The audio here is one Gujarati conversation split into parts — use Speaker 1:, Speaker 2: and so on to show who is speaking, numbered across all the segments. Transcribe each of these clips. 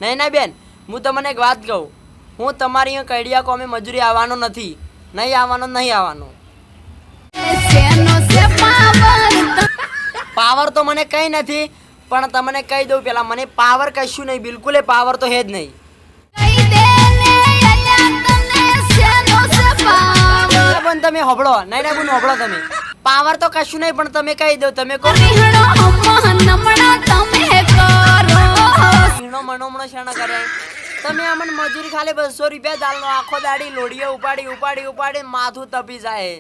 Speaker 1: નૈના બેન હું તમને એક વાત કહું, હું તમારી અહીંયા કડિયા કોમે મજૂરી આવવાનો નથી, નહીં આવવાનો. પાવર તો મને કઈ નથી, પણ તમને કહી દઉં પેલા, મને પાવર કશું નહીં, બિલકુલ પાવર તો હે જ નહીં. પણ તમે હોબળો, નૈના બેન હોબળો, તમે પાવર તો કશું નહીં, પણ તમે કહી દો, તમે કહો મણો શેનો કરે. તમે અમને મજૂરી ખાલી 200 રૂપિયા ચાલનો, આખો દાડી લોડીઓ ઉપાડી માથું તપી જાય.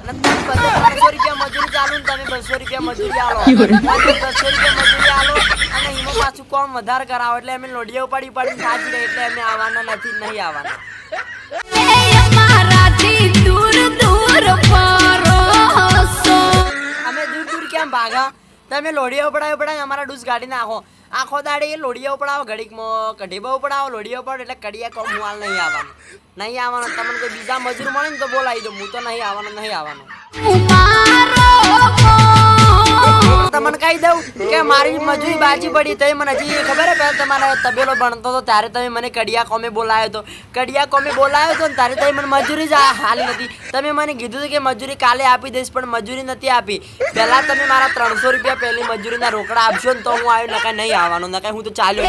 Speaker 1: અને તમે 300 રૂપિયા મજૂરી ચાલુ ને તમે 200 રૂપિયા મજૂરી આલો, 200 રૂપિયા મજૂરી આલો અને એમાં પાછું કોમ વધારે કરાવો, એટલે અમે લોડીઓ ઉપાડી થાકી રહે, એટલે અમે આવવાના નથી, નહીં આવવાના. અમે દૂર કેમ ભાગા? તમે લોડીઓ પડાવો અમારા ડૂસ ગાડી નાખો, આખો દાડી લોડીઓ પડાવો, ઘડીકમાં કઢીબા પડાવો, લોડીઓ પડાવો, એટલે કડિયા કોમ હાલ નહીં આવવાનું. તમને કોઈ બીજા મજૂર મળે ને તો બોલાવી દો, હું તો નહીં આવવાનો. તમને કહી દઉં કે મારી મજૂરી બાજી પડી, તો મને હજી ખબર હે, પહેલા તમારે તબેલો ભણતો હતો ત્યારે તમે મને કડિયા કોમે બોલાવ્યો હતો ને ત્યારે તમે મને મજૂરી જ હાલી નથી. તમે મને કીધું હતું કે મજૂરી કાલે આપી દઈશ, પણ મજૂરી નથી આપી. પહેલા તમે મારા 300 રૂપિયા પહેલી મજૂરીના રોકડા આપશો ને તો હું આવ્યો, નકાઈ નહીં આવવાનો, નકાઈ હું તો ચાલ્યો.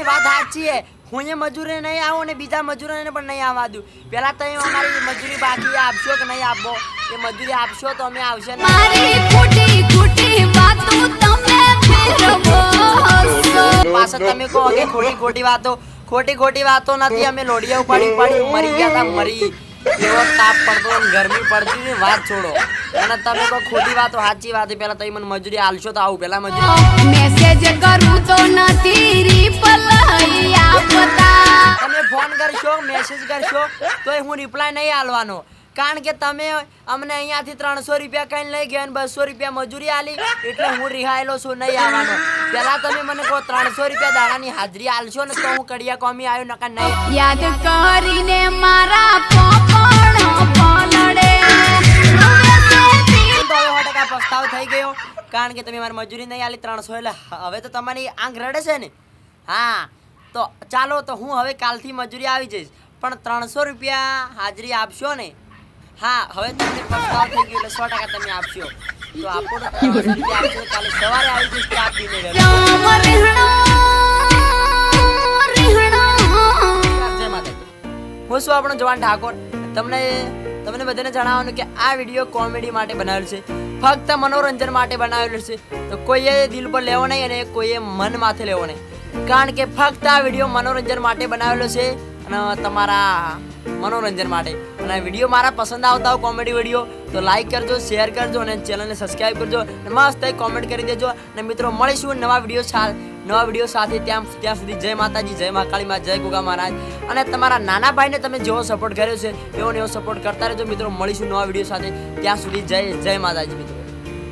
Speaker 1: વાત સાચી હે, હું એ મજૂરી નહીં આવું ને બીજા મજૂરોને પણ નહીં આવવા દઉં. પહેલા તમે અમારી મજૂરી બાકી આપશો કે નહીં આપો? એ મજૂરી આપશો તો અમે આવશે ને. પાછા તમે કહો કે ખોટી વાતો નથી. અમે લોડિયા ઉપાડી મરી ગયા હતા, મરી એવો તાપ પડતો ગરમી પડતી ને વાત છોડો. અને તમે કહો ખોટી વાતો, સાચી વાત. પેલા તમે મને મજૂરી આલશો તો આવું. પેલા મજૂરી મેસેજ કરું તો નથી રિપ્લાય આપતા. તમે ફોન કરશો, મેસેજ કરશો તોય હું રિપ્લાય નહીં આલવાનો, કારણ કે તમે અમને અહીંયાથી 300 રૂપિયા કઈ લઈ ગયા ને 200 રૂપિયા મજૂરી આલી, એટલે હું રિહાયેલો છું, નહીં આવવાનો. પેલા તમે મને કહો 300 રૂપિયા દાડાની હાજરી આલશો ને તો હું કડિયા કોમી આવ્યો, નકા નહીં. યાદ કરીને મારા પસ્તાવ થઈ ગયો, કારણ કે તમે મારી મજૂરી નહીં આલી 300, એટલે હવે તો તમારી આંખ રડે છે ને. હા તો ચાલો, તો હું હવે કાલથી મજૂરી આવી જઈશ, પણ 300 રૂપિયા હાજરી આપશો ને. હા હવે તમને પસ્તાવ થઈ ગયો, એટલે 100% તમે આપશો તો આપો. 300 રૂપિયા આપશો, કાલે સવારે આવી જઈશ ચા પીને. હું શું આપણો જવાન ઠાકોર. તમને બધાને જણાવવાનું કે આ વિડીયો કોમેડી માટે બનાવેલો છે, ફક્ત મનોરંજન માટે બનાવેલો છે. તો કોઈએ દિલ પર લેવો નહીં અને કોઈએ મન માથે લેવો નહીં, કારણ કે ફક્ત આ વિડીયો મનોરંજન માટે બનાવેલો છે અને તમારા મનોરંજન માટે. અને વિડીયો મારા પસંદ આવતા હોય કોમેડી વિડીયો તો લાઈક કરજો, શેર કરજો અને ચેનલને સબસ્ક્રાઈબ કરજો અને મસ્ત કોમેન્ટ કરી દેજો. અને મિત્રો મળીશું નવા વિડીયો સાથે. ત્યાં સુધી જય માતાજી, જય મા કાળી મા, જય ગોગા મહારાજ. અને તમારા નાના ભાઈને તમે જેવો સપોર્ટ કર્યો છે એવો સપોર્ટ કરતા રહેજો મિત્રો. મળીશું નવા વિડીયો સાથે. ત્યાં સુધી જય માતાજી મિત્રો.